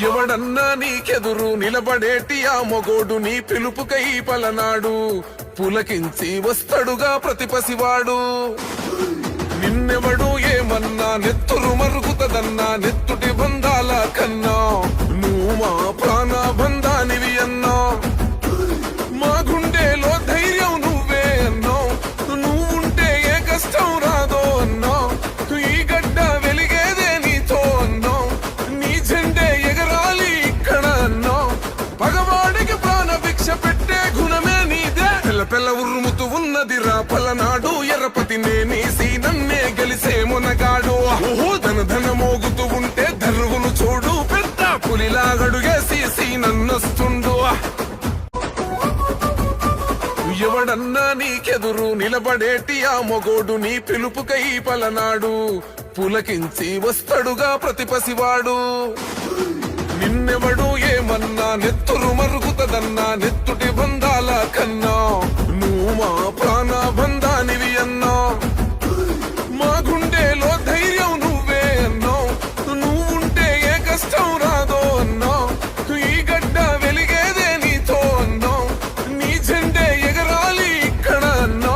ఎవడన్నా నీకెదురు నిలబడేటి ఆ మొగోడు నీ పిలుపుకై పలనాడు పులకించి వస్తడుగా ప్రతిపసివాడు. నిన్నెవడు ఏమన్నా నెత్తురు మరుగుతదన్నా నెత్తుటి బంధాల కన్నా నువ్వు మా ప్రాణ బంధానివి అన్నా. మా గుండెలో ధైర్యం నువ్వే అన్నా, నువ్వుంటే ఏ కష్టం రాదో అన్నా. ఈ గడ్డ వెలిగేదే నీతో అన్నా, నీ జెండే ఎగరాలి ఇక్కడ అన్నా. పగవాడికి ప్రాణ భిక్ష పెట్టే గుణమే నీదే. పెళ్ళ పెళ్ళ ఉరుముతూ ఉన్నదిరా పలనాడు ఎర్రపతినే నీసి నన్నే గెలిసే మునగాడు. ధన ధన మోగుతూ ఉంటే ధర్వును చూడు పెద్ద పులిలాగడుగేసి నన్నొస్తుండు. ఎవడన్నా నీకెదురు నిలబడేటి ఆ మొగోడు నీ పిలుపుకై పలనాడు పులకించి వస్తడుగా ప్రతిపసివాడు. నిన్నెవడు ఏమన్నా నెత్తురు మరుగుతదన్నా నెత్తుటి బంధాల కన్నా నువ్వు మా ప్రాణ బంధానివి అన్నా. మా గుండెలో ధైర్యం నువ్వే అన్నా, నువ్వుంటే ఏ కష్టం రాదో అన్నా. ఈ గడ్డ వెలిగేదే నీతో అన్నా, నీ జెండే ఎగరాలి ఇక్కడ అన్నా.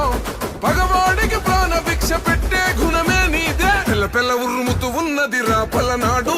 పగవాడికి ప్రాణ భిక్ష పెట్టే గుణమే నీదే. పెళ్ళ పెళ్ళ ఉరుముతూ ఉన్నదిరా పలనాడు